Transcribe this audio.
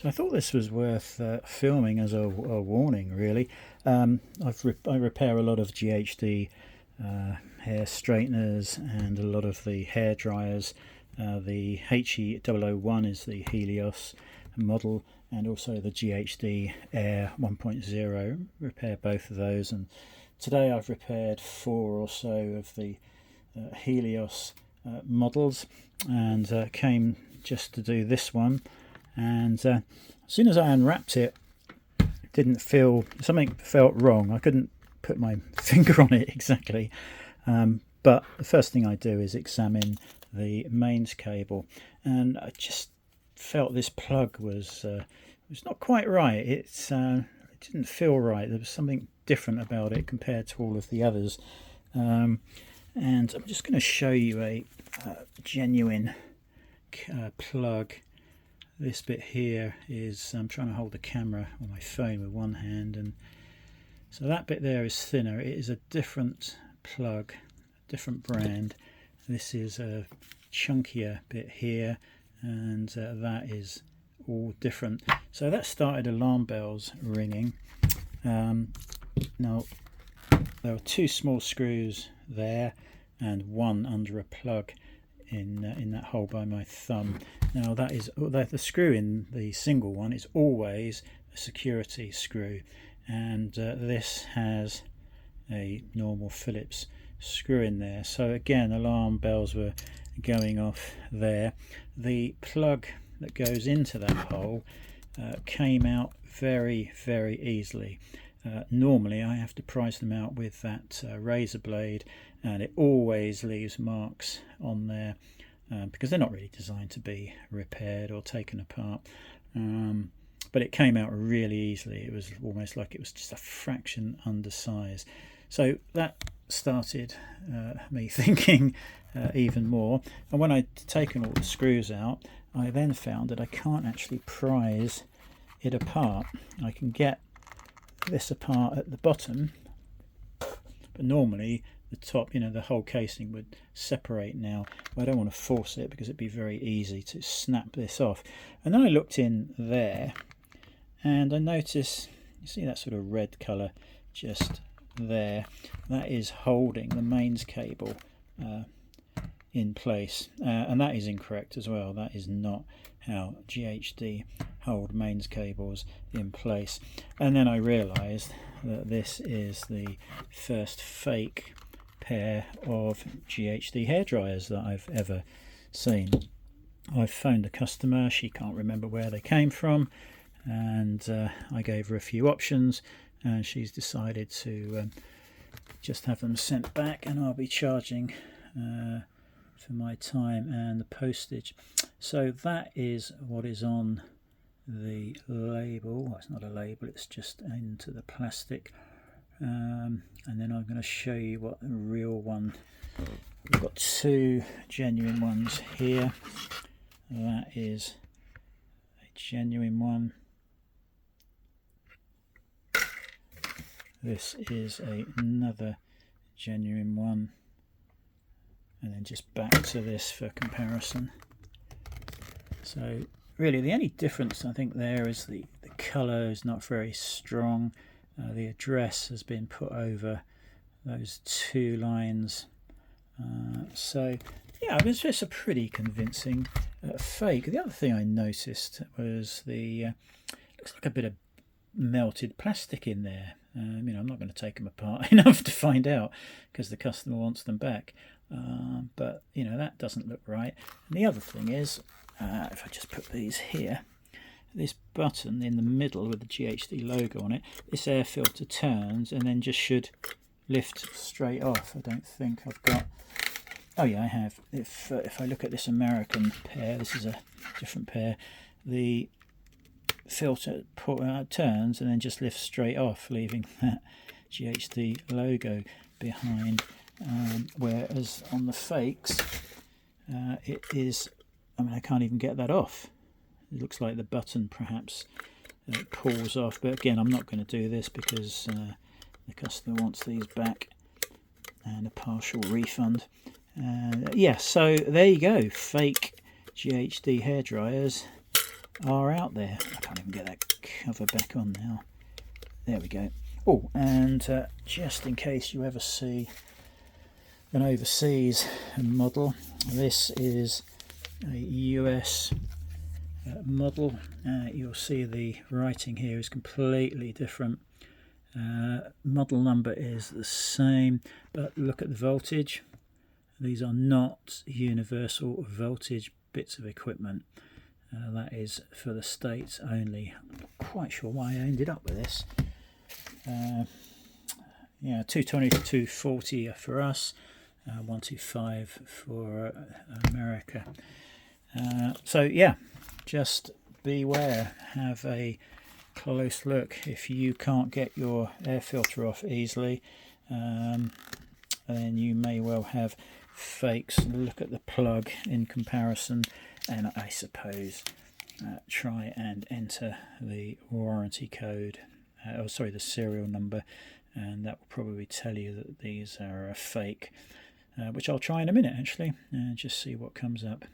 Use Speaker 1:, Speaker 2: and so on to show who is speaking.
Speaker 1: So I thought this was worth filming as a warning, really. I repair a lot of GHD hair straighteners and a lot of the hair dryers. The HE001 is the Helios model, and also the GHD Air 1.0. Repair both of those, and today I've repaired 4 or so of the Helios models, and came just to do this one. And as soon as I unwrapped it, something felt wrong. I couldn't put my finger on it exactly, but the first thing I do is examine the mains cable, and I just felt this plug was not quite right. It didn't feel right. There was something different about it compared to all of the others, and I'm just going to show you a genuine plug. This bit here is, I'm trying to hold the camera on my phone with one hand, and so that bit there is thinner. It is a different plug, a different brand. This is a chunkier bit here, and that is all different. So that started alarm bells ringing. Now there are 2 small screws there and 1 under a plug in that hole by my thumb. Now that is the screw in the single one is always a security screw, and this has a normal Phillips screw in there. So again, alarm bells were going off there. The plug that goes into that hole came out very easily. Normally I have to prise them out with that razor blade, and it always leaves marks on there because they're not really designed to be repaired or taken apart. But it came out really easily. It was almost like it was just a fraction undersized. So that started me thinking even more. And when I'd taken all the screws out, I then found that I can't actually prise it apart. I can get this apart at the bottom, but normally the top, the whole casing would separate. Now I don't want to force it because it'd be very easy to snap this off. And then I looked in there, and I noticed, you see that sort of red colour just there, that is holding the mains cable in place, and that is incorrect as well. That is not how GHD hold mains cables in place. And then I realized that this is the first fake pair of GHD hair dryers that I've ever seen. I've phoned the customer, she can't remember where they came from, and I gave her a few options, and she's decided to just have them sent back, and I'll be charging for my time and the postage. So that is what is on the label. Well, it's not a label, it's just into the plastic, and then I'm going to show you what the real one. We've got 2 genuine ones here. That is a genuine one. This is another genuine one, and then just back to this for comparison. So really the only difference I think there is the colour is not very strong. The address has been put over those 2 lines. So yeah, it's just a pretty convincing fake. The other thing I noticed was the looks like a bit of melted plastic in there. I'm not going to take them apart enough to find out because the customer wants them back, but that doesn't look right. And the other thing is, if I just put these here, this button in the middle with the GHD logo on it, this air filter turns and then just should lift straight off. I don't think I've got, oh yeah, I have. If I look at this American pair, this is a different pair, the filter turns and then just lifts straight off, leaving that GHD logo behind, whereas on the fakes it is, I can't even get that off. It looks like the button perhaps pulls off, but again, I'm not going to do this because the customer wants these back and a partial refund. Yeah, so there you go, fake GHD hair dryers are out there. I can't even get that cover back on now. There we go. Oh, and just in case you ever see an overseas model, this is a US model. You'll see the writing here is completely different. Model number is the same, but look at the voltage. These are not universal voltage bits of equipment. That is for the States only. I'm not quite sure why I ended up with this. Yeah, 220 to 240 for us, 125 for America. So yeah, just beware. Have a close look. If you can't get your air filter off easily, then you may well have fakes. Look at the plug in comparison, and I suppose try and enter the warranty code, the serial number, and that will probably tell you that these are a fake, which I'll try in a minute actually, and just see what comes up.